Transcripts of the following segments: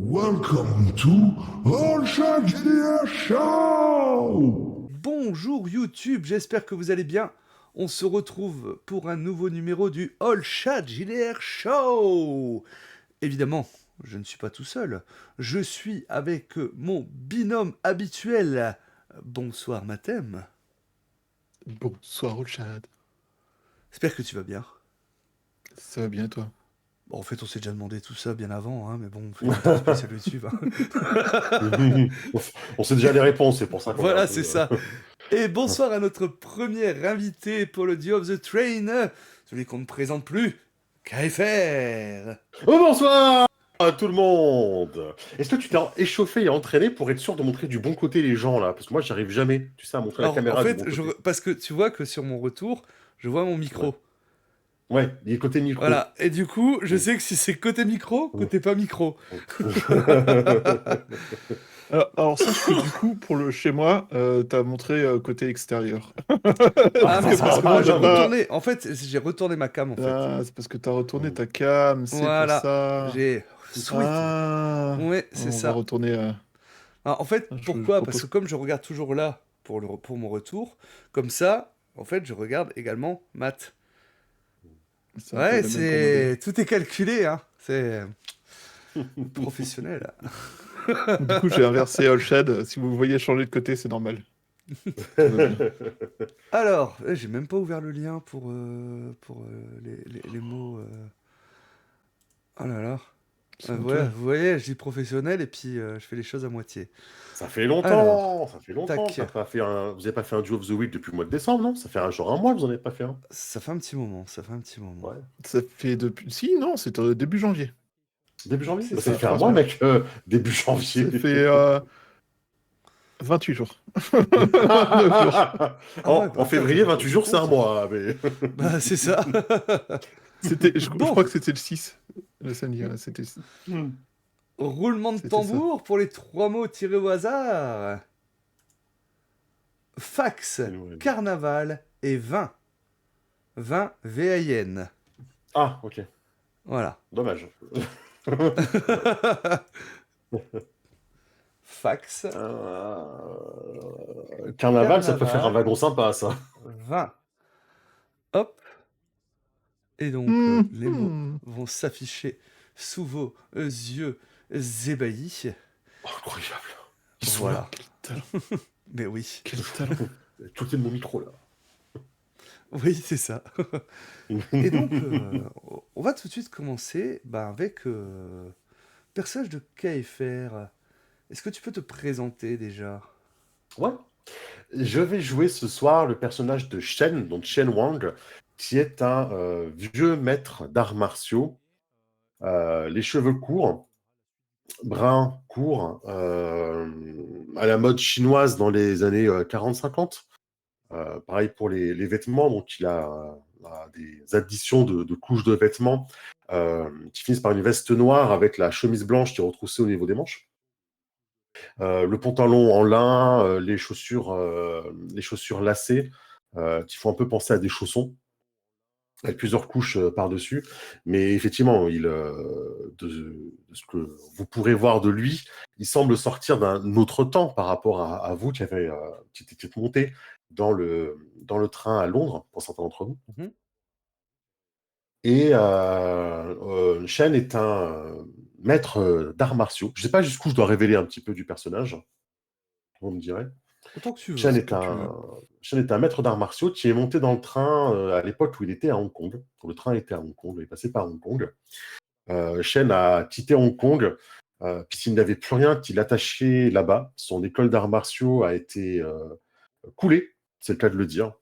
Welcome to All Shot GDR Show! Bonjour YouTube, j'espère que vous allez bien. On se retrouve pour un nouveau numéro du All Chat JDR Show. Évidemment, je ne suis pas tout seul. Je suis avec mon binôme habituel. Bonsoir Mathem. Bonsoir Richard. J'espère que tu vas bien. Ça va bien toi? Bon, en fait, on s'est déjà demandé tout ça bien avant, hein, mais bon, on fait un peu spécial YouTube. On sait déjà les réponses, c'est pour ça qu'on est Voilà, un peu, c'est ça. Et bonsoir à notre premier invité pour le duo of the train, celui qu'on ne présente plus, KFR. Oh, bonsoir à tout le monde. Est-ce que tu t'es échauffé et entraîné pour être sûr de montrer du bon côté les gens là? Parce que moi, j'arrive jamais, tu sais, à montrer la Alors, caméra en du fait, bon côté. parce que tu vois que sur mon retour, je vois mon micro. Ouais, il est côté micro. Voilà, et du coup, je sais que si c'est côté micro, côté pas micro. Alors sache que du coup pour le chez moi, t'as montré côté extérieur. Ah, mais c'est parce que moi, moi j'ai j'ai pas- retourné, en fait, j'ai retourné ma cam en fait. Ah, c'est parce que t'as retourné ta cam, c'est Voilà, pour ça. j'ai switch. Ah, Ouais, c'est on ça. va retourner. Alors, en fait, Je pourquoi? Parce propose- que comme je regarde toujours là pour mon retour, comme ça, en fait, je regarde également Matt. c'est un peu Ouais, la même pour moi, tout est calculé, hein. C'est professionnel. Du coup, j'ai inversé All Shad. Si vous voyez changer de côté, c'est normal. Tout va bien. Alors, j'ai même pas ouvert le lien pour les mots. Oh là là. Sans Ouais, toi. vous voyez, je dis professionnel et puis je fais les choses à moitié. Ça fait longtemps, Alors, ça fait longtemps. tac. Vous avez pas fait un duo of the week depuis le mois de décembre, non? Ça fait genre un mois que vous en avez pas fait un. Ça fait un petit moment, ça fait un petit moment. Ouais. Ça fait depuis. Si, non, c'était au début janvier. Début janvier? C'est Bah, ça ça. fait un mois, mec. Début janvier. Ça fait 28 jours. 9 jours. En, ouais, bah, en février, 28 jours, c'est un compte. mois. Mais... Bah, c'est ça. Je Bon. crois que c'était le 6. Le samedi, ouais, c'était. Roulement de C'était tambour pour les 3 mots tirés au hasard. Fax, Ouais. carnaval et vin. Vin, V-A-I-N. Ah, ok. Voilà. Dommage. Fax, Carnaval, ça peut faire un Carnaval. wagon sympa, ça. vin. Hop. Et donc, les mots vont s'afficher sous vos yeux ébahis. Oh, incroyable. Voilà. Quel talent. Mais oui. Quel talent. Tout est de mon micro, là. Oui, c'est ça. Et donc, on va tout de suite commencer avec le personnage de KFR. Est-ce que tu peux te présenter déjà? Ouais. Je vais jouer ce soir le personnage de Shen, donc Shen Wang, qui est un vieux maître d'arts martiaux, les cheveux courts, bruns courts, à la mode chinoise dans les années 40-50. Pareil pour les vêtements, donc il a des additions de couches de vêtements qui finissent par une veste noire avec la chemise blanche qui est retroussée au niveau des manches. Le pantalon en lin, les chaussures lacées qui font un peu penser à des chaussons avec plusieurs couches par-dessus. Mais effectivement, de ce que vous pourrez voir de lui, il semble sortir d'un autre temps par rapport à vous qui étiez monté dans le train à Londres, pour certains d'entre vous. Mhm. Et Shen est un maître d'arts martiaux. Je ne sais pas jusqu'où je dois révéler un petit peu du personnage, vous me direz. Autant que tu veux. Shen c'est est quand tu veux. Shen est un maître d'arts martiaux qui est monté dans le train à l'époque où il était à Hong Kong. Quand le train était à Hong Kong, il est passé par Hong Kong. Shen a quitté Hong Kong, puisqu'il n'avait plus rien qui l'attachait là-bas. Son école d'arts martiaux a été coulée, c'est le cas de le dire.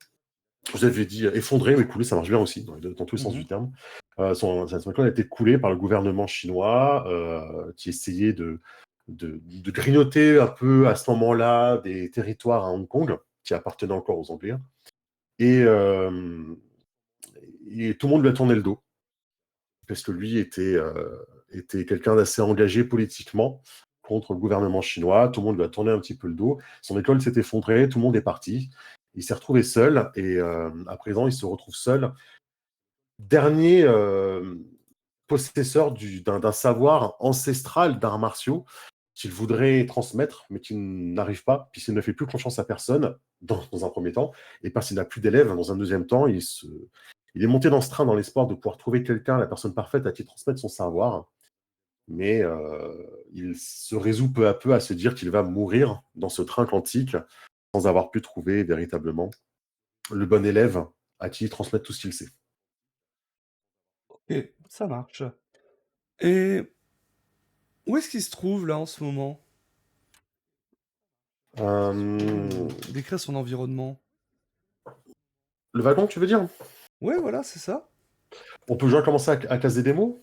Vous avez dit effondré, mais coulé, ça marche bien aussi, dans tous les sens du terme. Son école a été coulée par le gouvernement chinois, qui essayait de grignoter un peu à ce moment-là des territoires à Hong Kong, qui appartenaient encore aux Anglais. Et tout le monde lui a tourné le dos, parce que lui était quelqu'un d'assez engagé politiquement contre le gouvernement chinois. Tout le monde lui a tourné un petit peu le dos. Son école s'est effondrée, tout le monde est parti. Il s'est retrouvé seul, et à présent, il se retrouve seul. Dernier possesseur d'un savoir ancestral d'arts martiaux qu'il voudrait transmettre, mais qu'il n'arrive pas, puisqu'il ne fait plus confiance à personne dans un premier temps, et parce qu'il n'a plus d'élèves dans un deuxième temps, il est monté dans ce train dans l'espoir de pouvoir trouver quelqu'un, la personne parfaite à qui transmettre son savoir, mais il se résout peu à peu à se dire qu'il va mourir dans ce train quantique sans avoir pu trouver véritablement le bon élève à qui transmettre tout ce qu'il sait. Ok, ça marche. Et où est-ce qu'il se trouve là en ce moment? Décrire son environnement. Le wagon, tu veux dire? Ouais, voilà, c'est ça. On peut déjà commencer à caser des mots?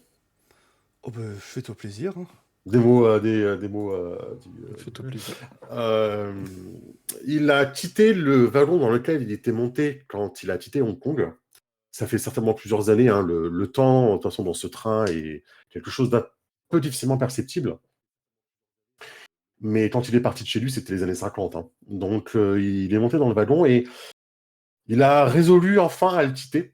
Oh bah, fais-toi plaisir, hein. Des mots, des mots. Fais-toi plaisir. Il a quitté le wagon dans lequel il était monté quand il a quitté Hong Kong. Ça fait certainement plusieurs années. Hein. Le temps, de toute façon, dans ce train est quelque chose d'un peu difficilement perceptible. Mais quand il est parti de chez lui, c'était les années 50. Hein. Donc, il est monté dans le wagon et il a résolu enfin à le quitter,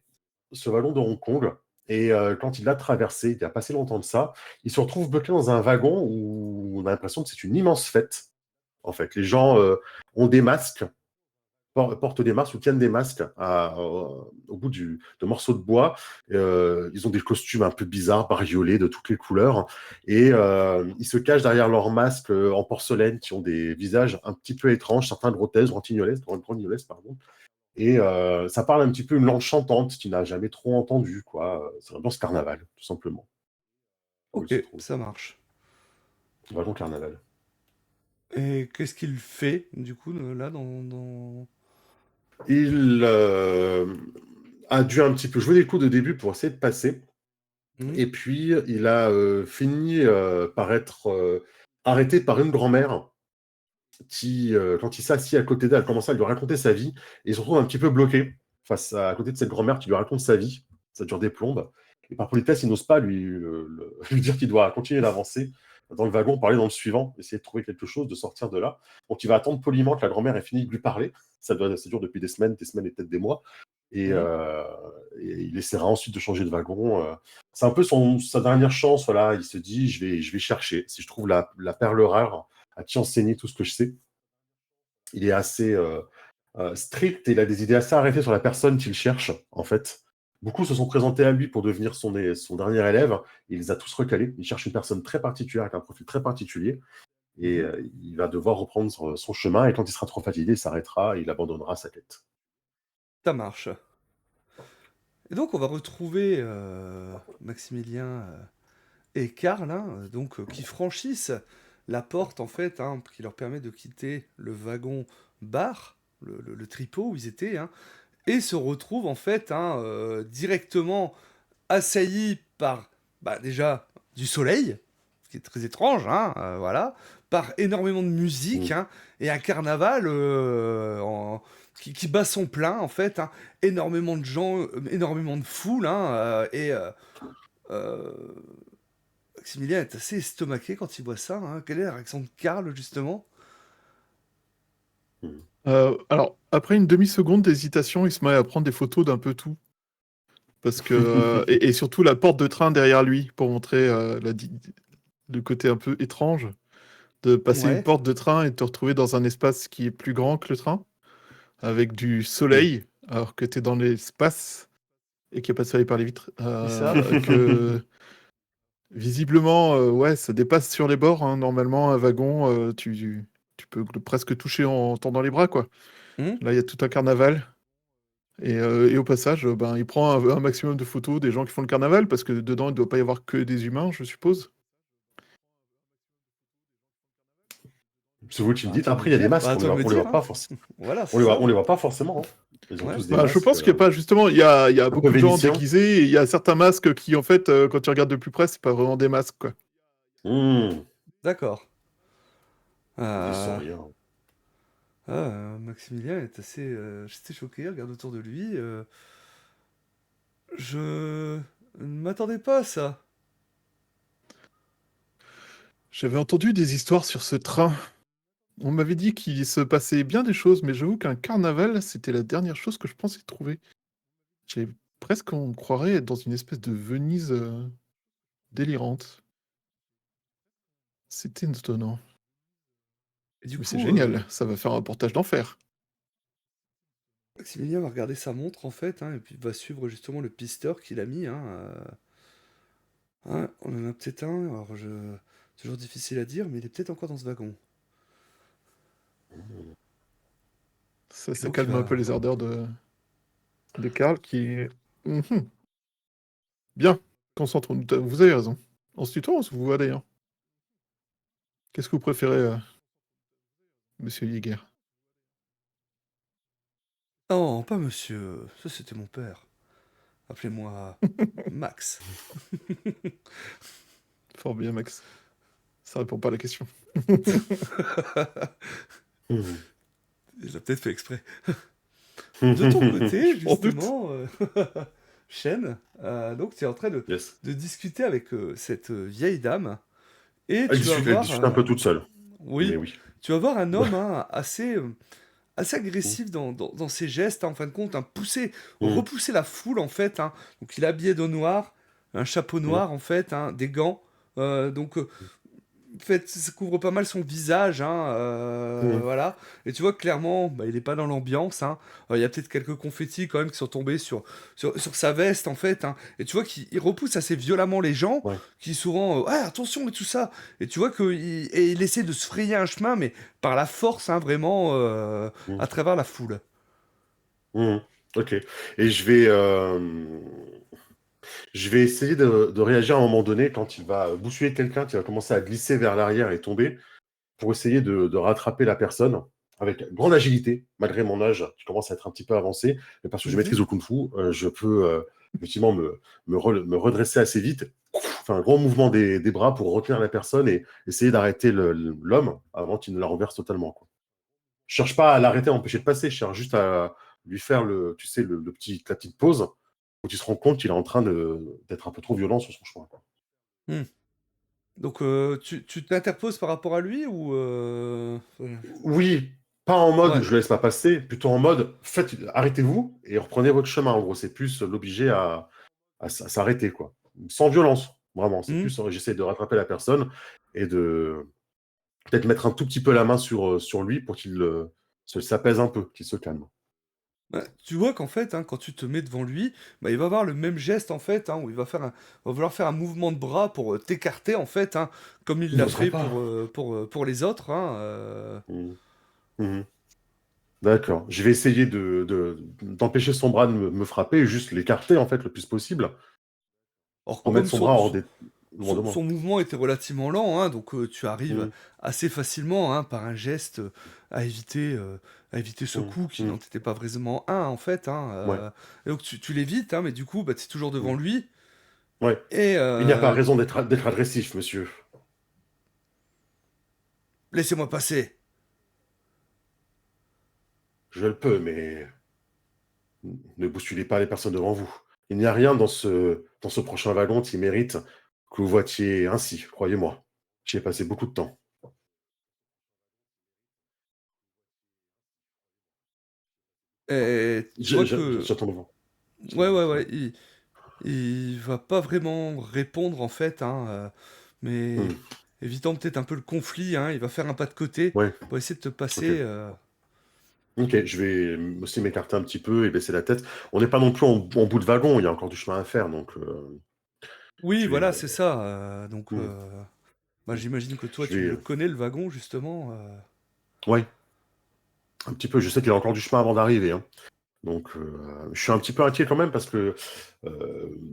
ce wagon de Hong Kong. Et quand il l'a traversé, il y a pas si longtemps de ça, il se retrouve bloqué dans un wagon où on a l'impression que c'est une immense fête. En fait, les gens ont des masques, portent des masques ou tiennent des masques au bout de morceaux de bois. Ils ont des costumes un peu bizarres, bariolés, de toutes les couleurs. Et ils se cachent derrière leurs masques en porcelaine qui ont des visages un petit peu étranges, certains grognolesques, pardon. Et ça parle un petit peu une langue chantante qu'il n'a jamais trop entendue, quoi. C'est vraiment ce carnaval, tout simplement. Où il se Ok, trouve. ça marche. Wagon carnaval. Et qu'est-ce qu'il fait, du coup, là, dans... Il a dû un petit peu jouer des coups de début pour essayer de passer. Hmm. Et puis, il a fini par être arrêté par une grand-mère qui, quand il s'est assis à côté d'elle, a commencé à lui raconter sa vie. Et il se retrouve un petit peu bloqué à côté de cette grand-mère qui lui raconte sa vie. Ça dure des plombes. Et par politesse, il n'ose pas lui dire qu'il doit continuer d'avancer dans le wagon, parler dans le suivant, essayer de trouver quelque chose, de sortir de là. Donc, il va attendre poliment que la grand-mère ait fini de lui parler. Ça dure depuis des semaines et peut-être des mois. Et, Mhm. et il essaiera ensuite de changer de wagon. C'est un peu sa dernière chance. Voilà. Il se dit, je vais chercher. Si je trouve la perle rare à qui enseigner tout ce que je sais. Il est assez strict et il a des idées assez arrêtées sur la personne qu'il cherche, en fait. Beaucoup se sont présentés à lui pour devenir son dernier élève. Il les a tous recalés. Il cherche une personne très particulière, avec un profil très particulier. Et il va devoir reprendre son chemin. Et quand il sera trop fatigué, il s'arrêtera et il abandonnera sa quête. Ça marche. Et donc, on va retrouver Maximilien et Karl, hein, donc, qui franchissent la porte, en fait, hein, qui leur permet de quitter le wagon-bar, le tripot où ils étaient, hein, et se retrouvent, en fait, hein, directement assaillis par, bah, déjà, du soleil, ce qui est très étrange, hein, voilà, par énormément de musique, Mm. hein, et un carnaval qui bat son plein, en fait, hein, énormément de gens, énormément de foule, hein, euh, Maximilien est assez estomaqué quand il voit ça, hein. Quelle est la réaction de Karl, justement? Mm. Alors, après une demi-seconde d'hésitation, il se met à prendre des photos d'un peu tout. Parce que, et surtout la porte de train derrière lui, pour montrer le côté un peu étrange de passer une Ouais. porte de train et de te retrouver dans un espace qui est plus grand que le train, avec du Mm. soleil, alors que tu es dans l'espace et qu'il n'y a pas de soleil par les vitres. C'est ça. Que visiblement, ouais, ça dépasse sur les bords. Hein. Normalement, un wagon, tu peux presque toucher en tendant les bras, quoi. Hmm. Là, il y a tout un carnaval. Et au passage, ben, il prend un maximum de photos des gens qui font le carnaval, parce que dedans, il ne doit pas y avoir que des humains, je suppose. C'est vous qui me Bah, à dites. toi de me Après, il y a des dire. masques. Bah, à toi de me on les dire, voit hein. pas forcément. Voilà, c'est ça. On les voit pas forcément. Hein. Ils ont Ouais. tous des Bah, je masques. pense qu'il n'y a pas, justement, il y a beaucoup de gens vénitiens. déguisés, et il y a certains masques qui, en fait, quand tu regardes de plus près, c'est pas vraiment des masques, quoi. Mm. D'accord. Ils sont Euh, rien. Maximilien est assez choqué, regarde autour de lui. Je ne m'attendais pas à ça. J'avais entendu des histoires sur ce train. On m'avait dit qu'il se passait bien des choses, mais j'avoue qu'un carnaval, c'était la dernière chose que je pensais trouver. J'ai presque, on croirait être dans une espèce de Venise délirante. C'est étonnant. Et du Mais c'est coup, génial, ça va faire un reportage d'enfer. Maximilien va regarder sa montre en fait, hein, et puis va suivre justement le pisteur qu'il a mis. On en a peut-être un, alors toujours difficile à dire, mais il est peut-être encore dans ce wagon. Ça, Et ça donc il calme un peu va... les ardeurs de Karl qui... Mhm. Bien, concentrons-nous. Vous avez raison. On se tutoie ou on se vous voit d'ailleurs? Qu'est-ce que vous préférez, monsieur Yeager? Non, pas monsieur, ça c'était mon père. Appelez-moi Max. Fort bien, Max. Ça répond pas à la question. Mhm. Il l'a peut-être fait exprès. De ton côté, Sans doute. justement, Shen, donc tu es en train Yes. de discuter avec cette vieille dame, et Elle tu vas discute, elle voir, discute un peu toute seule. Mais oui, oui. tu vas voir un Bah, homme assez mhm. agressif dans ses gestes, hein, en fin de compte, Mhm. repousser la foule, en fait. Donc il est habillé de noir, un chapeau Mhm. noir, en fait, des gants. Donc en fait, ça couvre pas mal son visage, Mhm. voilà. Et tu vois que clairement, bah, il est pas dans l'ambiance, hein. Il y a peut-être quelques confettis quand même qui sont tombés sur sa veste, en fait, hein. Et tu vois qu'il repousse assez violemment les gens, Ouais. qui souvent, ouais, attention et tout ça. Et tu vois qu'il essaie de se frayer un chemin, mais par la force, hein, vraiment, Mhm. à travers la foule. Mhm. Ok. Et je vais essayer de réagir à un moment donné quand il va bousculer quelqu'un qui va commencer à glisser vers l'arrière et tomber pour essayer de rattraper la personne avec grande agilité, malgré mon âge qui commence à être un petit peu avancé, mais parce que je Mhm. maîtrise le kung-fu, je peux effectivement me redresser assez vite, faire un grand mouvement des bras pour retenir la personne et essayer d'arrêter l'homme avant qu'il ne la renverse totalement, quoi. Je cherche pas à l'arrêter, à empêcher de passer, je cherche juste à lui faire tu sais, la petite pause où tu te rends compte qu'il est en train d'être un peu trop violent sur son chemin, quoi. Hmm. Donc, tu t'interposes par rapport à lui ou Oui, pas en mode Ouais. je le laisse pas passer, plutôt en mode arrêtez-vous et reprenez votre chemin. En gros, c'est plus l'obliger à s'arrêter, quoi. Sans violence, vraiment. C'est Hmm. plus j'essaie de rattraper la personne et de peut-être mettre un tout petit peu la main sur lui pour qu'il s'apaise un peu, qu'il se calme. Bah, tu vois qu'en fait, hein, quand tu te mets devant lui, bah, il va avoir le même geste en fait, où va vouloir faire un mouvement de bras pour t'écarter en fait, comme il Il l'a n'oserait fait pas. pour les autres. Mhm. Mhm. D'accord. Je vais essayer d'empêcher son bras de me frapper et juste l'écarter, en fait, le plus possible Or, pour mettre comme son bras loin de moi. son mouvement était relativement lent, donc tu arrives Mhm. assez facilement, par un geste, à éviter ce Mhm. coup qui n'en Mhm. était pas vraiment un en fait. Ouais. Et donc tu l'évites, mais du coup, bah, tu es toujours devant Mhm. lui. Ouais. Et Il n'y a pas raison d'être agressif, monsieur. laissez-moi passer. Je le peux, mais ne bousculez pas les personnes devant vous. Il n'y a rien dans ce prochain wagon qui mérite que vous voitiez ainsi, croyez-moi. J'y ai passé beaucoup de temps. Et tu vois que, J'attends devant. ouais, ouais, Dis-moi. ouais, il va pas vraiment répondre en fait, mais Mhm. évitant peut-être un peu le conflit, il va faire un pas de côté Ouais, pour essayer de te ok. passer. Ok, je vais aussi m'écarter un petit peu et baisser la tête. On n'est pas non plus en bout de wagon, il y a encore du chemin à faire, donc Oui, je vais, voilà, c'est ça. Donc, hmm, bah, j'imagine que toi, je tu vais, le connais, le wagon, justement. ouais, un petit peu. Je sais qu'il y a encore du chemin avant d'arriver, hein. Donc, je suis un petit peu inquiet quand même parce que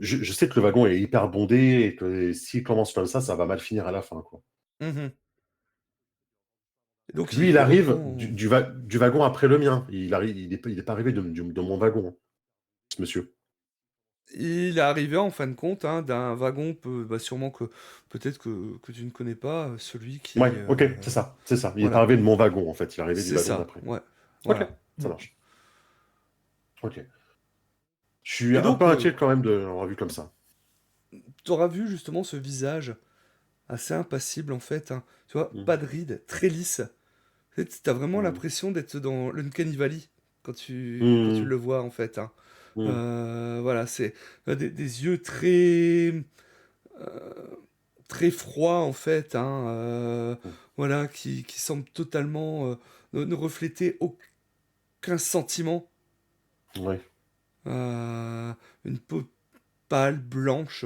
je sais que le wagon est hyper bondé et que s'il commence comme ça va mal finir à la fin, quoi. Mhm. Et donc, Lui, il il arrive reprend. du wagon après le mien. Il est pas arrivé de mon wagon, hein, ce monsieur. Il est arrivé en fin de compte, d'un wagon, bah, sûrement peut-être que tu ne connais pas, celui Ouais, qui. ok, c'est ça, c'est ça. Il est pas Voilà, arrivé de mon wagon, en fait. Il est arrivé du c'est wagon ça, d'après. ouais, Ok, voilà. ça Mm. marche. Ok. Je suis Et un donc, peu inquiet quand même de l'avoir vu comme ça. tu auras vu justement ce visage assez impassible en fait, tu vois, Mhm. pas de rides, très lisse. Tu as vraiment Mhm. l'impression d'être dans l'Uncanny Valley quand tu Mhm. le vois en fait. Mhm. Voilà, c'est des yeux très très froid en fait, hein, Mm. voilà, qui semble totalement ne refléter aucun sentiment. Ouais. Une peau pâle, blanche,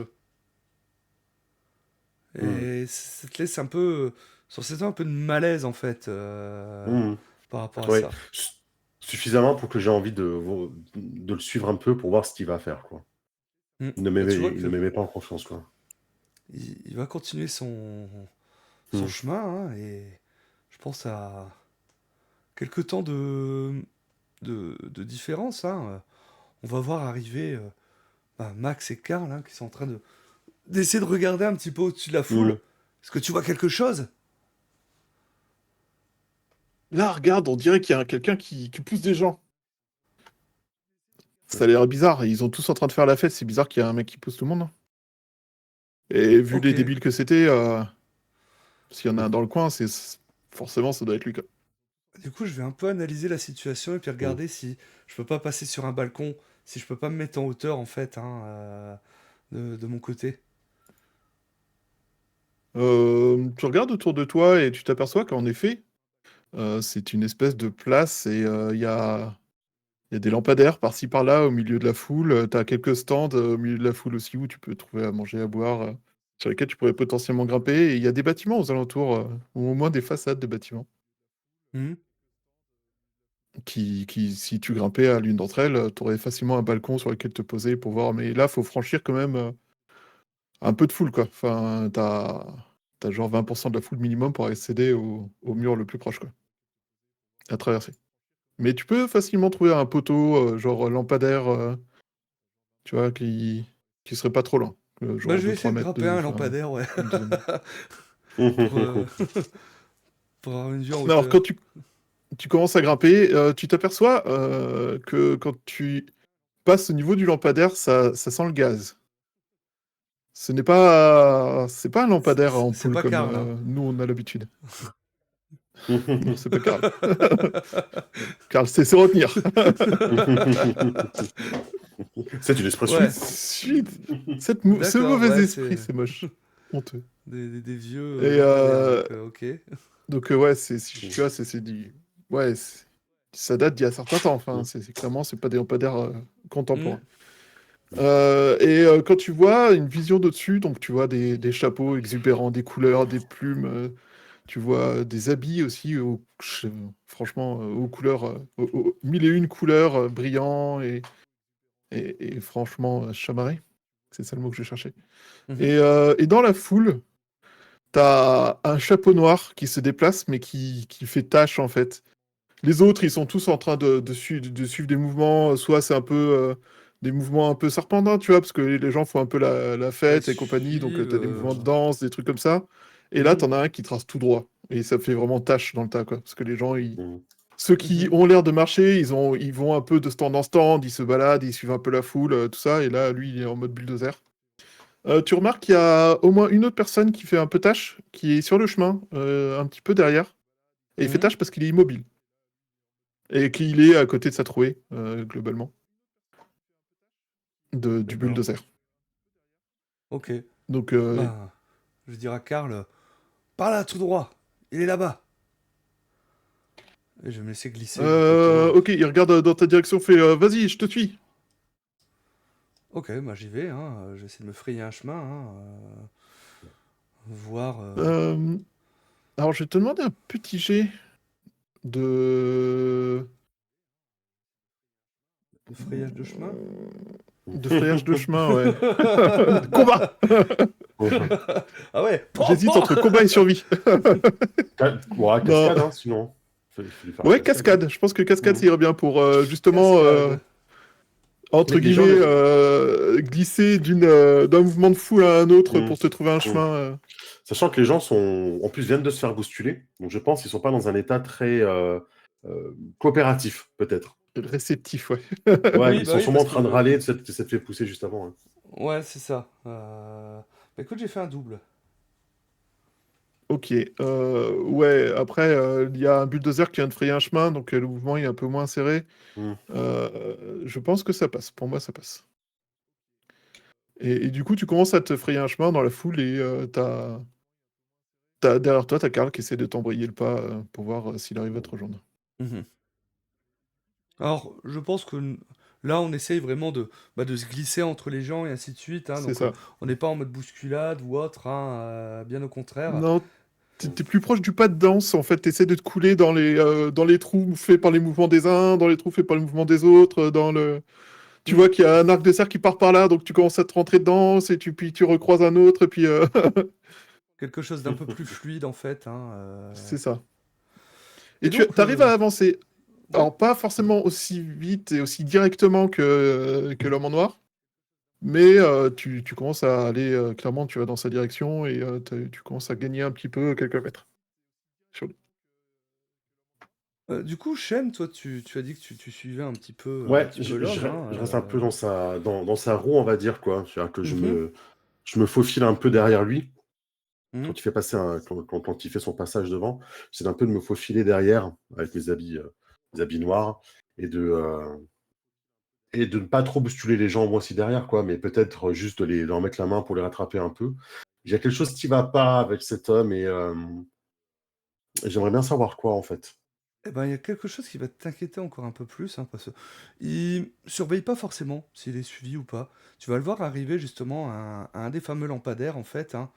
Mm. et ça te laisse un peu, sur cette un peu de malaise en fait, Mm. par rapport à Ouais. ça. Suffisamment pour que j'ai envie de le suivre un peu pour voir ce qu'il va faire, quoi. Mm. Il ne Bah, tu vois il ne que me met pas en confiance, quoi. il va continuer son Mm. chemin, hein, et je pense à quelques temps de différence, hein. On va voir arriver Max et Karl, hein, qui sont en train d'essayer de regarder un petit peu au-dessus de la foule. Mm. Est-ce que tu vois quelque chose? Là, regarde, on dirait qu'il y a quelqu'un qui pousse des gens. Ça a l'air bizarre. Ils sont tous en train de faire la fête. C'est bizarre qu'il y a un mec qui pousse tout le monde, hein. Et vu Ok. les débiles que c'était, s'il y en a un dans le coin, forcément, ça doit être lui, quoi. Du coup, je vais un peu analyser la situation et puis Mm. regarder si je peux pas passer sur un balcon, si je peux pas me mettre en hauteur en fait, hein, de mon côté. Tu regardes autour de toi et tu t'aperçois qu'en effet, c'est une espèce de place et il y a des lampadaires par-ci par-là au milieu de la foule. Tu as quelques stands au milieu de la foule aussi où tu peux trouver à manger, à boire, sur lesquels tu pourrais potentiellement grimper. Et il y a des bâtiments aux alentours, ou au moins des façades de bâtiments, Mhm. si tu grimpais à l'une d'entre elles, tu aurais facilement un balcon sur lequel te poser pour voir. Mais là, faut franchir quand même un peu de foule, quoi. Enfin, t'as genre 20% de la foule minimum pour accéder au mur le plus proche, quoi, à traverser. Mais tu peux facilement trouver un poteau, genre lampadaire, tu vois, qui serait pas trop loin. Bah, Genre je vais 2-3 essayer de mètres grimper à un enfin, lampadaire, ouais, une dizaine de mètres. pour, pour avoir une vue en Alors, quand hauteur. tu commences à grimper, tu t'aperçois que quand tu passes au niveau du lampadaire, ça sent le gaz. C'est pas un lampadaire à C'est ampoule pas comme Karl, hein. nous on a l'habitude. Non, c'est pas Karl. Karl sait se retenir. C'est une expression. Ouais, Suite. Ce d'accord, mauvais ouais, esprit, c'est c'est moche. Honteux. des vieux Et lampadaires, donc ok. ouais, si tu vois, c'est du. Ouais, ça date d'il y a un certain temps. Enfin, clairement, c'est pas des lampadaires Mhm. contemporains. Quand tu vois une vision d'au-dessus, donc tu vois des chapeaux exubérants, des couleurs, des plumes, tu vois des habits aussi, franchement, aux couleurs, aux mille et une couleurs, brillants et franchement chamarrés. C'est ça le mot que je cherchais. Mhm. Et dans la foule, t'as un chapeau noir qui se déplace, mais qui fait tache en fait. Les autres, ils sont tous en train de suivre des mouvements, soit c'est un peu des mouvements un peu serpentins, tu vois, parce que les gens font un peu la Ouais, fête et compagnie, donc suivre. t'as des mouvements de danse, des trucs comme ça. Et là, Mhm. t'en as un qui trace tout droit. Et ça fait vraiment tache dans le tas, quoi. Parce que les gens, Mm. ceux qui Mhm. ont l'air de marcher, ils vont un peu de stand en stand, ils se baladent, ils suivent un peu la foule, tout ça. Et là, lui, il est en mode bulldozer. Tu remarques qu'il y a au moins une autre personne qui fait un peu tâche, qui est sur le chemin, un petit peu derrière. Et il fait Mhm. tâche parce qu'il est immobile. Et qu'il est à côté de sa trouée, globalement, du D'accord. bulldozer. Ok. Donc, Bah, je vais dire à Karl, par là, tout droit. Il est là-bas. Et je vais me laisser glisser du poteau. ok, il regarde dans ta direction, fait vas-y, je te suis. Ok, bah j'y vais, hein. Je vais essayer de me frayer un chemin, hein. Voir Euh, alors, je vais te demander un petit jet de... le frayage de chemin. de frayage de chemin, ouais. De combat. Ah ouais, pan, J'hésite pan. entre combat et survie. Ouais, Non. cascade, hein, sinon. Il faut lui faire la Ouais, cascade. cascade. Je pense que cascade, Mm. ça irait bien pour justement, Cascade. entre Les gens, guillemets, glisser d'un mouvement de foule à un autre Mm. pour te trouver un Mm. chemin. Sachant que les gens en plus, viennent de se faire bousculer. Donc, je pense qu'ils sont pas dans un état très coopératif, peut-être. Réceptif, ouais. Ouais, Oui, ils bah sont oui, sûrement parce en train de que. râler de s'être fait pousser juste avant, hein. Ouais, c'est ça. Bah écoute, j'ai fait un double. Ok, ouais, après, il y a un bulldozer qui vient de frayer un chemin, donc le mouvement est un peu moins serré. Mm. Je pense que ça passe, pour moi ça passe. Et du coup, tu commences à te frayer un chemin dans la foule et derrière toi, t'as Karl qui essaie de t'embrayer le pas pour voir s'il arrive à te rejoindre. Mhm. Alors, je pense que là, on essaye vraiment de se glisser entre les gens et ainsi de suite, hein, C'est donc ça. on n'est pas en mode bousculade ou autre, hein, bien au contraire. Non, t'es plus proche du pas de danse, en fait. T'essaies de te couler dans les trous faits par les mouvements des uns, dans les trous faits par les mouvements des autres, Tu Mm. vois qu'il y a un arc de cercle qui part par là, donc tu commences à te rentrer dedans, puis tu recroises un autre, et puis Quelque chose d'un peu plus fluide, en fait, hein, c'est ça. Et Et tu donc, arrives à avancer. ouais. Alors, pas forcément aussi vite et aussi directement que l'homme en noir, mais tu commences à aller, clairement, tu vas dans sa direction et tu commences à gagner un petit peu quelques mètres sur lui. Du coup, Shen, toi, tu as dit que tu suivais un Ouais, petit peu l'homme, hein, je reste un peu dans sa roue, on va dire, quoi. C'est-à-dire que mhm, je me faufile un peu derrière lui. mhm. Quand il fait son passage devant, c'est un peu de me faufiler derrière avec mes habits noirs et et de ne pas trop bousculer les gens moi aussi derrière, quoi, mais peut-être juste de leur mettre la main pour les rattraper un peu. Il y a quelque chose qui va pas avec cet homme et j'aimerais bien savoir quoi, en fait. Eh ben, il y a quelque chose qui va t'inquiéter encore un peu plus, hein, parce que il surveille pas forcément s'il est suivi ou pas. Tu vas le voir arriver justement à un des fameux lampadaires, en fait, hein,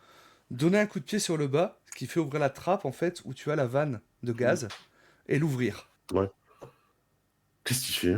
donner un coup de pied sur le bas, ce qui fait ouvrir la trappe, en fait, où tu as la vanne de Mm. gaz, et l'ouvrir. Ouais. Qu'est-ce qu'il fait?